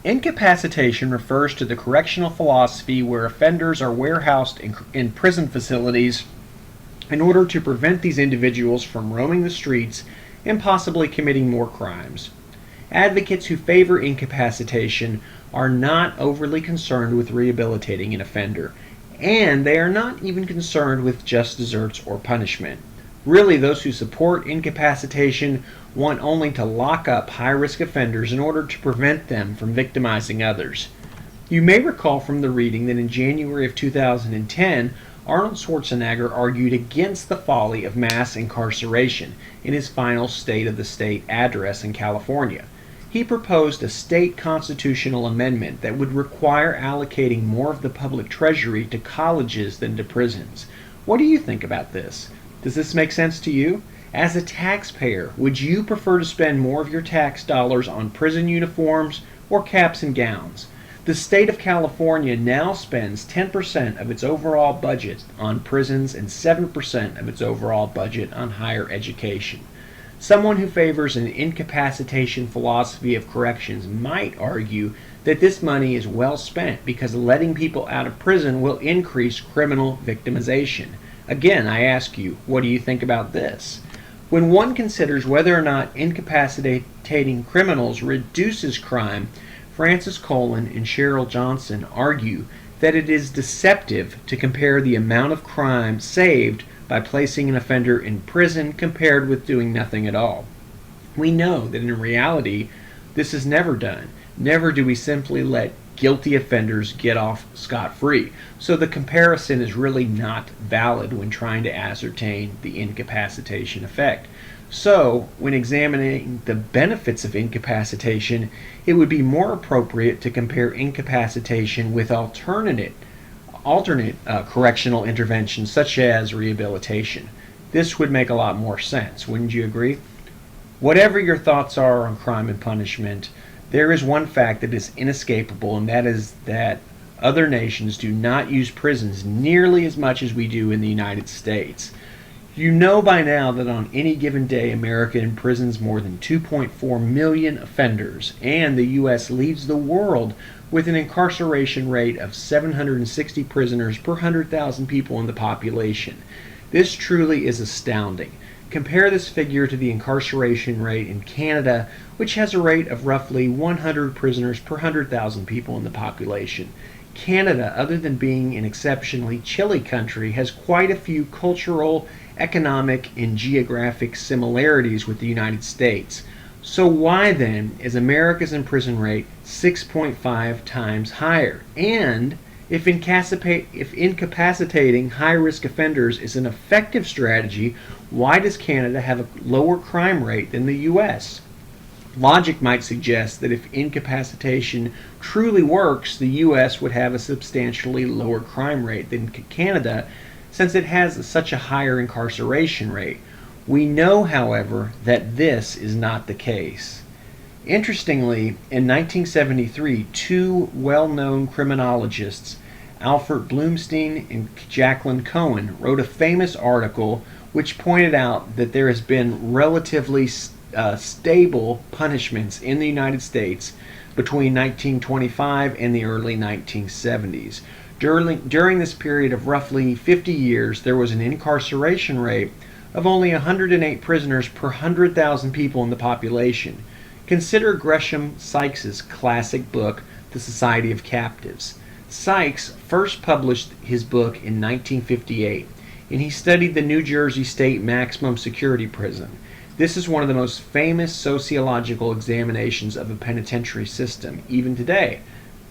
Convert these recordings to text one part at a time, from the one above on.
Incapacitation refers to the correctional philosophy where offenders are warehoused in prison facilities in order to prevent these individuals from roaming the streets and possibly committing more crimes. Advocates who favor incapacitation are not overly concerned with rehabilitating an offender, and they are not even concerned with just deserts or punishment. Really, those who support incapacitation want only to lock up high-risk offenders in order to prevent them from victimizing others. You may recall from the reading that in January of 2010, Arnold Schwarzenegger argued against the folly of mass incarceration in his final State of the State address in California. He proposed a state constitutional amendment that would require allocating more of the public treasury to colleges than to prisons. What do you think about this? Does this make sense to you? As a taxpayer, would you prefer to spend more of your tax dollars on prison uniforms or caps and gowns? The state of California now spends 10% of its overall budget on prisons and 7% of its overall budget on higher education. Someone who favors an incapacitation philosophy of corrections might argue that this money is well spent because letting people out of prison will increase criminal victimization. Again, I ask you, what do you think about this? When one considers whether or not incapacitating criminals reduces crime, Francis Collin and Cheryl Johnson argue that it is deceptive to compare the amount of crime saved by placing an offender in prison compared with doing nothing at all. We know that in reality, this is never done. Never do we simply let guilty offenders get off scot-free. So the comparison is really not valid when trying to ascertain the incapacitation effect. So, when examining the benefits of incapacitation, it would be more appropriate to compare incapacitation with alternate correctional interventions such as rehabilitation. This would make a lot more sense, wouldn't you agree? Whatever your thoughts are on crime and punishment, there is one fact that is inescapable, and that is that other nations do not use prisons nearly as much as we do in the United States. You know by now that on any given day, America imprisons more than 2.4 million offenders, and the U.S. leads the world with an incarceration rate of 760 prisoners per 100,000 people in the population. This truly is astounding. Compare this figure to the incarceration rate in Canada, which has a rate of roughly 100 prisoners per 100,000 people in the population. Canada, other than being an exceptionally chilly country, has quite a few cultural, economic, and geographic similarities with the United States. So why then is America's prison rate 6.5 times higher? And if incapacitating high-risk offenders is an effective strategy, why does Canada have a lower crime rate than the U.S.? Logic might suggest that if incapacitation truly works, the U.S. would have a substantially lower crime rate than Canada, since it has such a higher incarceration rate. We know, however, that this is not the case. Interestingly, in 1973, two well-known criminologists, Alfred Bloomstein and Jacqueline Cohen, wrote a famous article which pointed out that there has been relatively stable punishments in the United States between 1925 and the early 1970s. During this period of roughly 50 years, there was an incarceration rate of only 108 prisoners per 100,000 people in the population. Consider Gresham Sykes' classic book, The Society of Captives. Sykes first published his book in 1958, and he studied the New Jersey State Maximum Security Prison. This is one of the most famous sociological examinations of a penitentiary system, even today.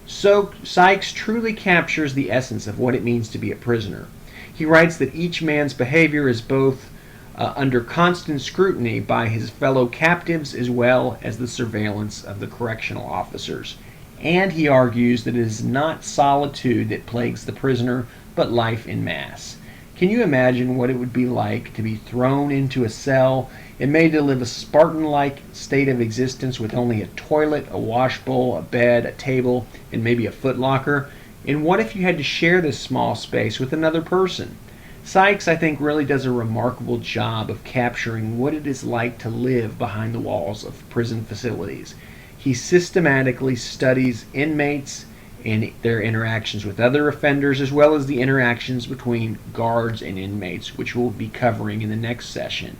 So Sykes truly captures the essence of what it means to be a prisoner. He writes that each man's behavior is both under constant scrutiny by his fellow captives as well as the surveillance of the correctional officers. And he argues that it is not solitude that plagues the prisoner, but life in mass. Can you imagine what it would be like to be thrown into a cell and made to live a Spartan-like state of existence with only a toilet, a wash bowl, a bed, a table, and maybe a footlocker? And what if you had to share this small space with another person? Sykes, I think, really does a remarkable job of capturing what it is like to live behind the walls of prison facilities. He systematically studies inmates and their interactions with other offenders, as well as the interactions between guards and inmates, which we'll be covering in the next session.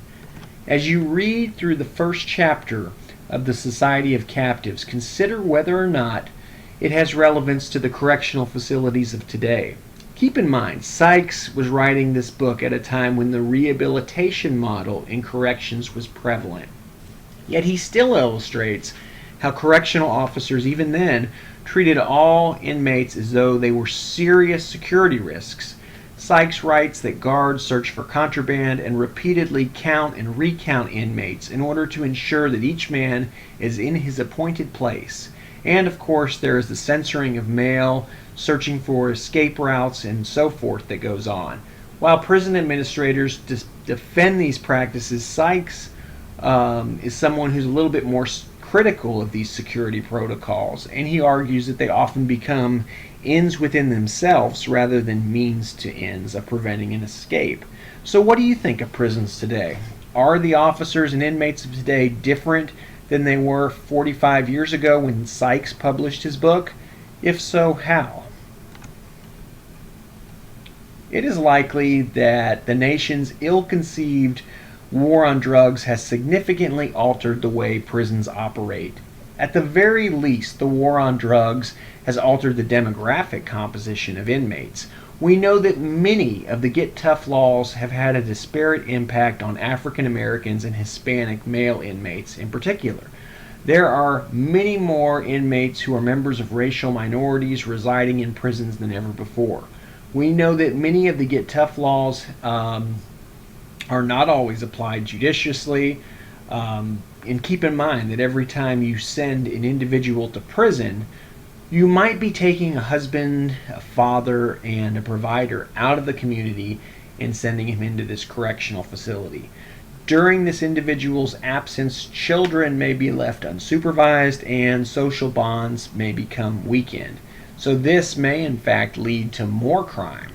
As you read through the first chapter of the Society of Captives, consider whether or not it has relevance to the correctional facilities of today. Keep in mind, Sykes was writing this book at a time when the rehabilitation model in corrections was prevalent. Yet he still illustrates how correctional officers, even then, treated all inmates as though they were serious security risks. Sykes writes that guards search for contraband and repeatedly count and recount inmates in order to ensure that each man is in his appointed place. And of course, there is the censoring of mail, searching for escape routes, and so forth that goes on. While prison administrators defend these practices, Sykes is someone who's a little bit more critical of these security protocols, and he argues that they often become ends within themselves rather than means to ends of preventing an escape. So what do you think of prisons today? Are the officers and inmates of today different than they were 45 years ago when Sykes published his book? If so, how? It is likely that the nation's ill-conceived war on drugs has significantly altered the way prisons operate. At the very least, the war on drugs has altered the demographic composition of inmates. We know that many of the Get Tough laws have had a disparate impact on African Americans and Hispanic male inmates in particular. There are many more inmates who are members of racial minorities residing in prisons than ever before. We know that many of the Get Tough laws are not always applied judiciously. And keep in mind that every time you send an individual to prison, you might be taking a husband, a father, and a provider out of the community and sending him into this correctional facility. During this individual's absence, children may be left unsupervised and social bonds may become weakened. So this may in fact lead to more crime.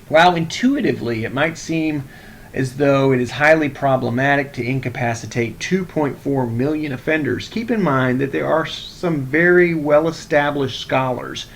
While intuitively it might seem as though it is highly problematic to incapacitate 2.4 million offenders, keep in mind that there are some very well-established scholars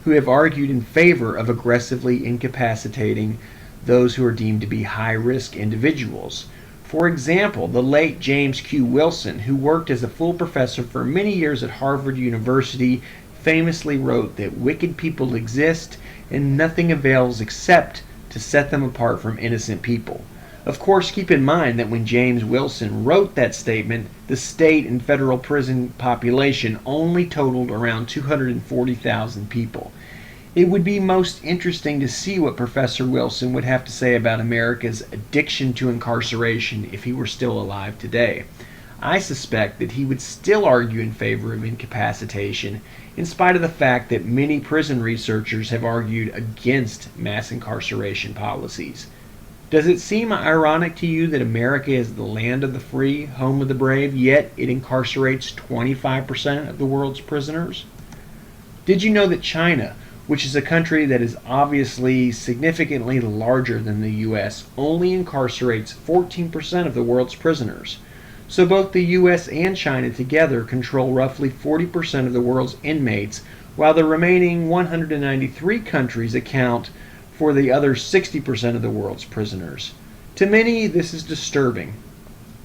who have argued in favor of aggressively incapacitating those who are deemed to be high-risk individuals. For example, the late James Q. Wilson, who worked as a full professor for many years at Harvard University, famously wrote that wicked people exist and nothing avails except to set them apart from innocent people. Of course, keep in mind that when James Wilson wrote that statement, the state and federal prison population only totaled around 240,000 people. It would be most interesting to see what Professor Wilson would have to say about America's addiction to incarceration if he were still alive today. I suspect that he would still argue in favor of incapacitation, in spite of the fact that many prison researchers have argued against mass incarceration policies. Does it seem ironic to you that America is the land of the free, home of the brave, yet it incarcerates 25% of the world's prisoners? Did you know that China, which is a country that is obviously significantly larger than the U.S., only incarcerates 14% of the world's prisoners? So both the U.S. and China together control roughly 40% of the world's inmates, while the remaining 193 countries account for the other 60% of the world's prisoners. To many, this is disturbing.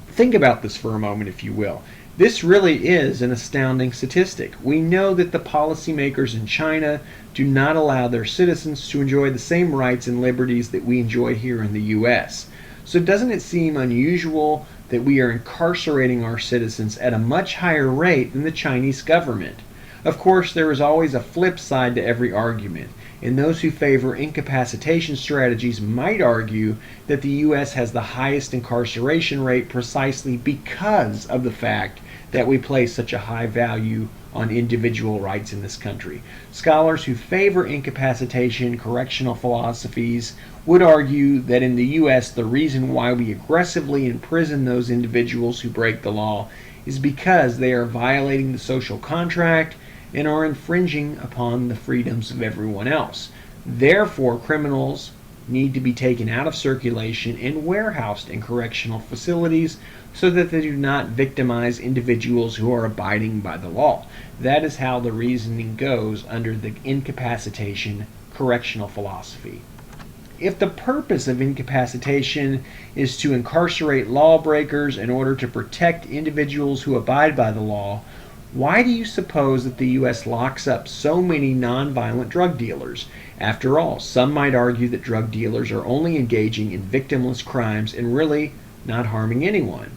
Think about this for a moment, if you will. This really is an astounding statistic. We know that the policymakers in China do not allow their citizens to enjoy the same rights and liberties that we enjoy here in the U.S. So doesn't it seem unusual that we are incarcerating our citizens at a much higher rate than the Chinese government? Of course, there is always a flip side to every argument, and those who favor incapacitation strategies might argue that the U.S. has the highest incarceration rate precisely because of the fact that we place such a high value on individual rights in this country. Scholars who favor incapacitation correctional philosophies would argue that in the U.S. the reason why we aggressively imprison those individuals who break the law is because they are violating the social contract and are infringing upon the freedoms of everyone else. Therefore, criminals need to be taken out of circulation and warehoused in correctional facilities so that they do not victimize individuals who are abiding by the law. That is how the reasoning goes under the incapacitation correctional philosophy. If the purpose of incapacitation is to incarcerate lawbreakers in order to protect individuals who abide by the law, why do you suppose that the U.S. locks up so many nonviolent drug dealers? After all, some might argue that drug dealers are only engaging in victimless crimes and really not harming anyone.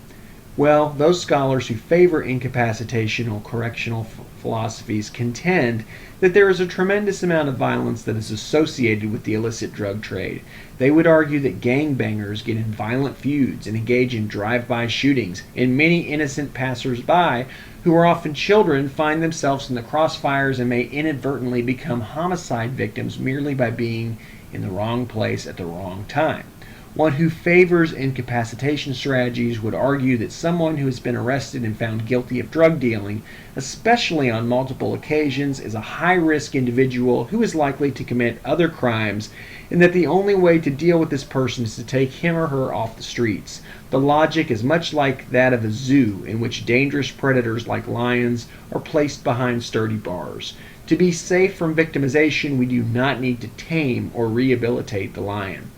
Well, those scholars who favor incapacitational correctional philosophies contend that there is a tremendous amount of violence that is associated with the illicit drug trade. They would argue that gangbangers get in violent feuds and engage in drive-by shootings, and many innocent passers-by, who are often children, find themselves in the crossfires and may inadvertently become homicide victims merely by being in the wrong place at the wrong time. One who favors incapacitation strategies would argue that someone who has been arrested and found guilty of drug dealing, especially on multiple occasions, is a high-risk individual who is likely to commit other crimes, and that the only way to deal with this person is to take him or her off the streets. The logic is much like that of a zoo, in which dangerous predators like lions are placed behind sturdy bars. To be safe from victimization, we do not need to tame or rehabilitate the lion.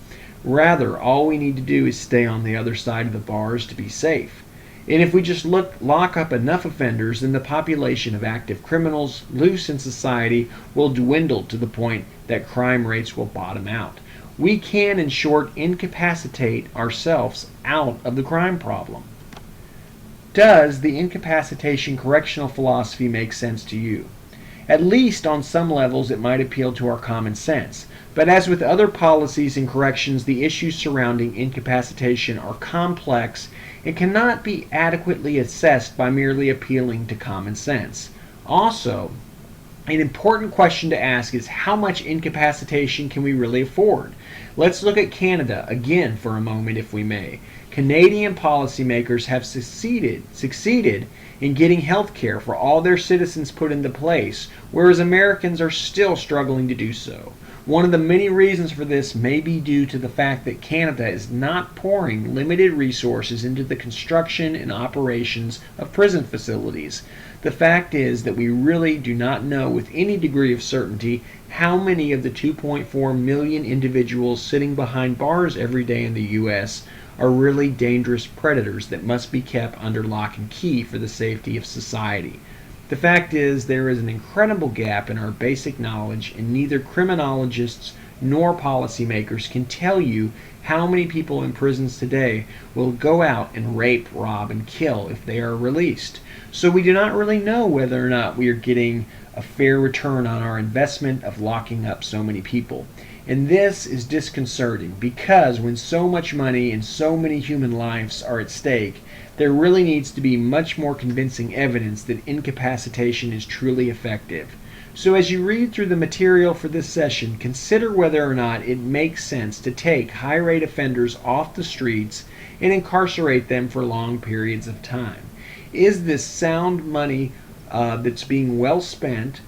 Rather, all we need to do is stay on the other side of the bars to be safe. And if we just lock up enough offenders, then the population of active criminals loose in society will dwindle to the point that crime rates will bottom out. We can, in short, incapacitate ourselves out of the crime problem. Does the incapacitation correctional philosophy make sense to you? At least on some levels it might appeal to our common sense. But as with other policies and corrections, the issues surrounding incapacitation are complex and cannot be adequately assessed by merely appealing to common sense. Also, an important question to ask is how much incapacitation can we really afford? Let's look at Canada again for a moment, if we may. Canadian policymakers have succeeded in getting health care for all their citizens put into place, whereas Americans are still struggling to do so. One of the many reasons for this may be due to the fact that Canada is not pouring limited resources into the construction and operations of prison facilities. The fact is that we really do not know with any degree of certainty how many of the 2.4 million individuals sitting behind bars every day in the U.S. are really dangerous predators that must be kept under lock and key for the safety of society. The fact is, there is an incredible gap in our basic knowledge, and neither criminologists nor policymakers can tell you how many people in prisons today will go out and rape, rob, and kill if they are released. So we do not really know whether or not we are getting a fair return on our investment of locking up so many people. And this is disconcerting because when so much money and so many human lives are at stake, there really needs to be much more convincing evidence that incapacitation is truly effective. So as you read through the material for this session, consider whether or not it makes sense to take high-rate offenders off the streets and incarcerate them for long periods of time. Is this sound money that's being well spent,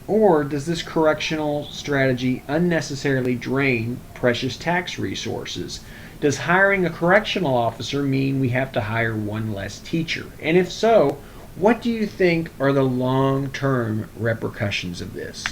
or does this correctional strategy unnecessarily drain precious tax resources? Does hiring a correctional officer mean we have to hire one less teacher? And if so, what do you think are the long-term repercussions of this?